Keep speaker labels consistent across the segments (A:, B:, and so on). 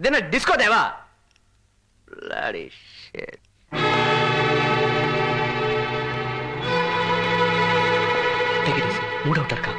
A: இது என்ன disco Deva? Bloody shit.
B: Take it easy. Mood out இருக்கா?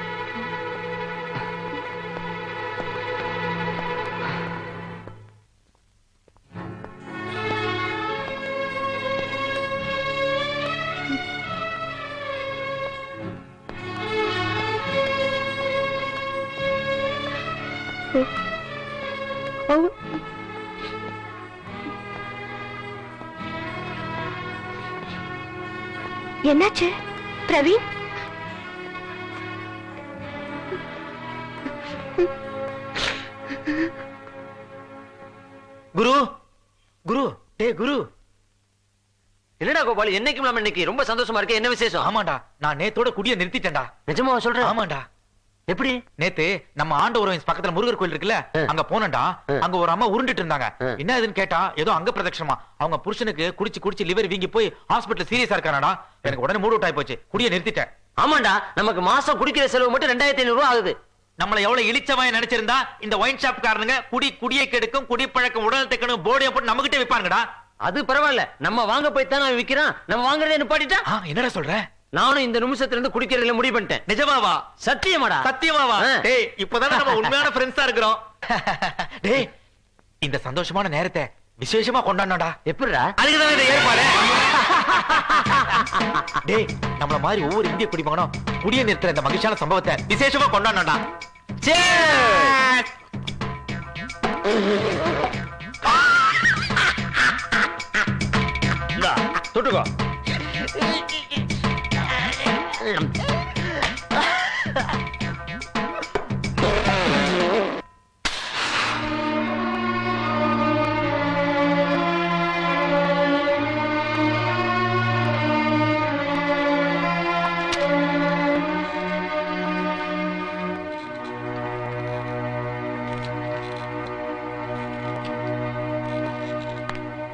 C: என்னாச்சு பிரவீன்?
A: குரு குரு டே குரு, என்னடா கோபால் என்னைக்கும் இல்லாம இன்னைக்கு ரொம்ப சந்தோஷமா இருக்கு, என்ன விசேஷம்?
B: ஆமாண்டா, நான் நேத்தோட குடிய நிறுத்திட்டேன்டா.
A: நிஜமா சொல்றேன்?
B: ஆமாண்டா.
A: எப்படி?
B: நேத்து நம்ம ஆண்டவரம் பக்கத்துல முருகர் கோயில் இருக்குல்ல, அங்க போனடா. அங்க ஒரு அம்மா உருண்டுட்டு இருந்தாங்க. என்ன இதுன்னு கேட்டா ஏதோ அங்க பிரதட்சணமா. அவங்க புருஷனுக்கு குடிச்சு குடிச்சு லிவர் வீங்கி போய் ஹாஸ்பிடல்ல சீரியஸா இருக்கானடா. எனக்கு உடனே மூட் அவுட் ஆயி போச்சு, குடிய நிறுத்திட்டேன்.
A: ஆமாண்டா, நமக்கு மாசம் குடிக்கிற செலவு மட்டும் 2500 ரூபாய் ஆகுது.
B: நம்மள எவ்வளவு இழிச்சவாய நினைச்சிருந்தா இந்த ஒயின் ஷாப் காரனுங்க குடியை கெடுக்கும், குடிப்பழக்கம் உடல் தைக்கணும் போர்டை போட்டு நம்ம கிட்டே விப்பானுங்கடா.
A: அது பரவாயில்ல, நம்ம வாங்க போய் தானே விக்கிறான். நம்ம வாங்குறதே நிப்பாட்டிட்டா.
B: என்னடா சொல்ற?
A: நானும் இந்த நிமிஷத்துல இருந்து குடிக்கிறதுல முடிவு பண்ணிட்டேன்.
B: நிஜமாவா?
A: சத்தியமாடா.
B: சத்தியமாவா? டேய், இப்போதான் நம்ம உண்மையான ஃப்ரெண்ட்ஸா இருக்கிறோம். டேய், இந்த சந்தோஷமான நேரத்தை விசேஷமா கொண்டாடணும்டா.
A: எப்படிடா?
B: அதுக்குதான் இந்த ஏற்பாடு. டேய், நம்மள மாதிரி ஒவ்வொரு இந்திய குடிமகனும் குடிய நிறுத்துற இந்த மகிழ்ச்சியான சம்பவத்தை விசேஷமா கொண்டாடணும்டா.
A: Cheers! இந்தா, தொட்டுக்கோ.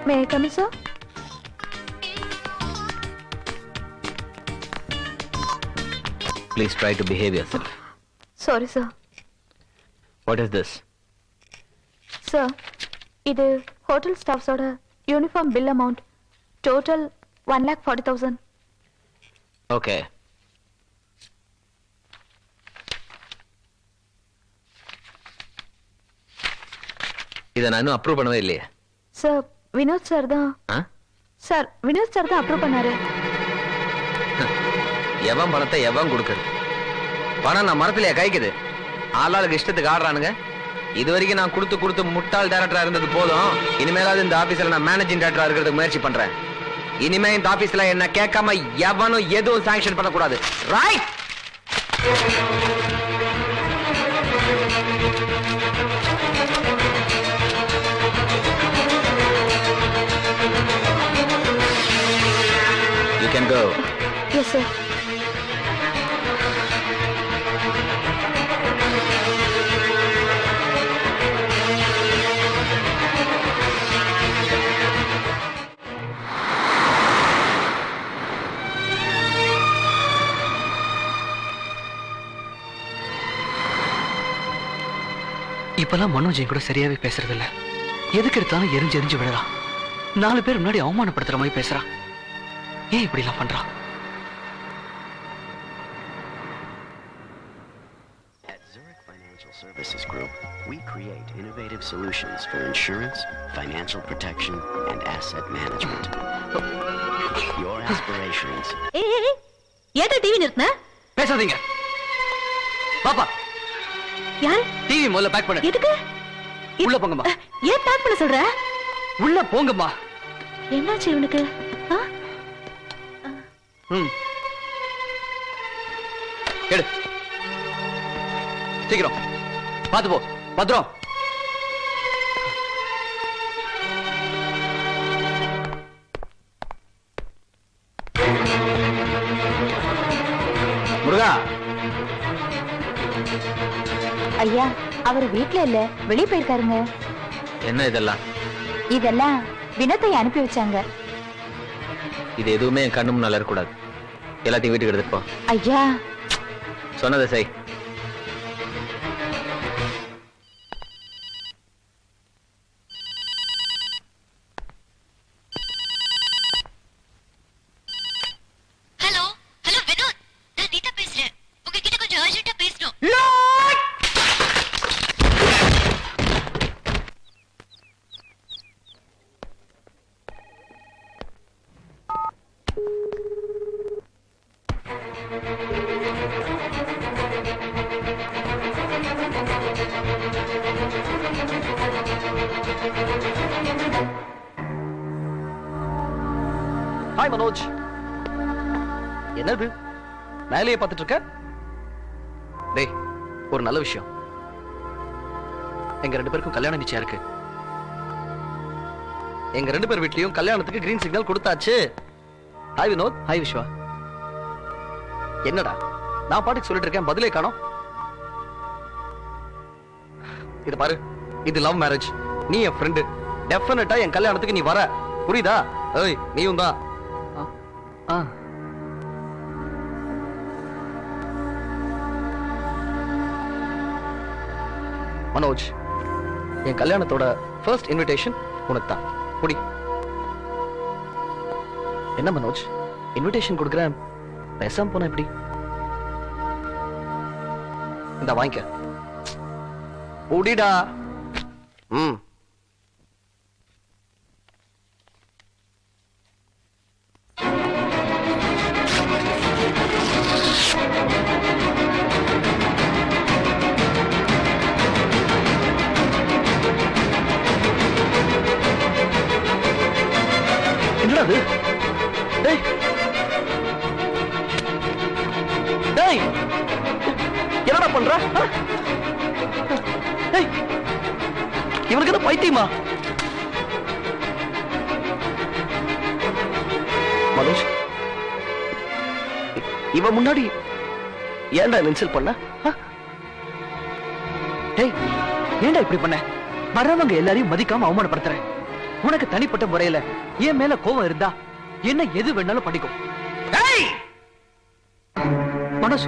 C: May I come in, sir?
A: Please try to behave yourself.
C: Sorry, sir.
A: What is this?
C: Sir, இது ஹோட்டல் ஸ்டாஃப்ஸோட uniform bill amount. Total 1,40,000.
A: Okay. இதை நான் இன்னும் அப்ரூவ் பண்ணவே இல்லையே.
C: சார், வினோத் சார் தான். சார், வினோத் சார் தான் அப்ரூவ் பண்ணாரு.
A: எவன் பணத்தை எவன் கொடுக்கறது? பணம் நான் மரத்திலேயே கைக்குது. ஆளாளுக்கு இஷ்டத்துக்கு ஆடுறானுங்க. இது வரைக்கும் நான் கொடுத்து முட்டாள் டைரக்டரா இருந்தது போதும். இனிமேலாவது இந்த ஆபீஸ்ல நான் மேனேஜிங் டைரக்டரா இருக்கிறதுக்கு முயற்சி பண்றேன். இனிமே இந்த ஆபீஸ்ல என்ன கேட்காம எவனும் எதுவும் சாங்ஷன் பண்ணக்கூடாது. Right? You can go.
C: Yes, sir.
D: இப்பெல்லாம் மனோஜ் கூட சரியாவே பேசுறது இல்ல. எதுக்கு எடுத்தாலும் எரிஞ்சு விழறான். 4 பேர் முன்னாடி அவமானப்படுத்துற மாதிரி பேசுறான். ஏன் இப்படி எல்லாம் பண்றான்?
E: At Zurich Financial Services Group, we create innovative solutions for insurance, financial protection, and asset management. Your aspirations.
C: ஏதா டிவி நிறுத்தின?
D: பேசாதீங்க. பாப்பா,
C: யார்?
D: டிவி முதல்ல பேக் பண்ணு.
C: எதுக்கு?
D: உள்ள போங்கம்மா.
C: ஏன் பேக் பண்ண சொல்ற?
D: உள்ள போங்கம்மா.
C: என்னாச்சு இவனுக்கு?
D: எடு. சீக்கிரம். பாத்து போ. பத்திரம்.
A: முருகா,
C: ஐயா, அவர் வீட்ல இல்ல, வெளியே போயிருக்காருங்க.
A: என்ன இதெல்லாம்?
C: இதெல்லாம் வினோத்தை அனுப்பி வச்சாங்க.
A: இது எதுவுமே என் கண்ணு முன்னால இருக்கக்கூடாது. எல்லாத்தையும் வீட்டுக்கு எடுத்துட்டு போ.
C: ஐயா,
A: சொன்னதை செய்.
F: ஹாய் மனோஜ். என்னது மேலேயே பார்த்துட்டு இருக்க? டேய், ஒரு நல்ல விஷயம். எங்க 2 பேருக்கும் கல்யாண நிச்சயம் இருக்கு. எங்க 2 பேர் வீட்லயும் கல்யாணத்துக்கு கிரீன் சிக்னல் கொடுத்தாச்சு. ஹாய் வினோத். ஹாய் விஸ்வா. என்னடா நான் பாட்டுக்கு சொல்லிட்டு இருக்கேன், பதிலே காணோம். இது பாரு, இது லவ் மேரேஜ். நீ என் ஃப்ரெண்டு, டெஃபினட்டா என் கல்யாணத்துக்கு நீ வர, புரியுதா? ஏய், நீயும் தான். மனோஜ், என் கல்யாணத்தோட ஃபர்ஸ்ட் இன்விடேஷன் உனக்கு தான். புடி. என்ன மனோஜ், இன்விடேஷன் கொடுக்குறேன், பேசாம போனா எப்படி? இந்த வாங்கிக்க. புடிடா. ம். என்னடா இது? டேய் டேய், என்னடா பண்ற? டேய், இவனுக்கு என்ன பைத்தியமா? மனோஜ், இவன் முன்னாடி ஏன்டா இன்சல்ட் பண்ண?
D: டேய், ஏன்டா இப்படி பண்ண? வர்றவங்க எல்லாரையும் மதிக்காம அவமானப்படுத்துறேன். உனக்கு தனிப்பட்ட முறையில என் மேல கோவம் இருந்தா என்ன எது வேணாலும் பண்ணிக்கும். மனோஜ்,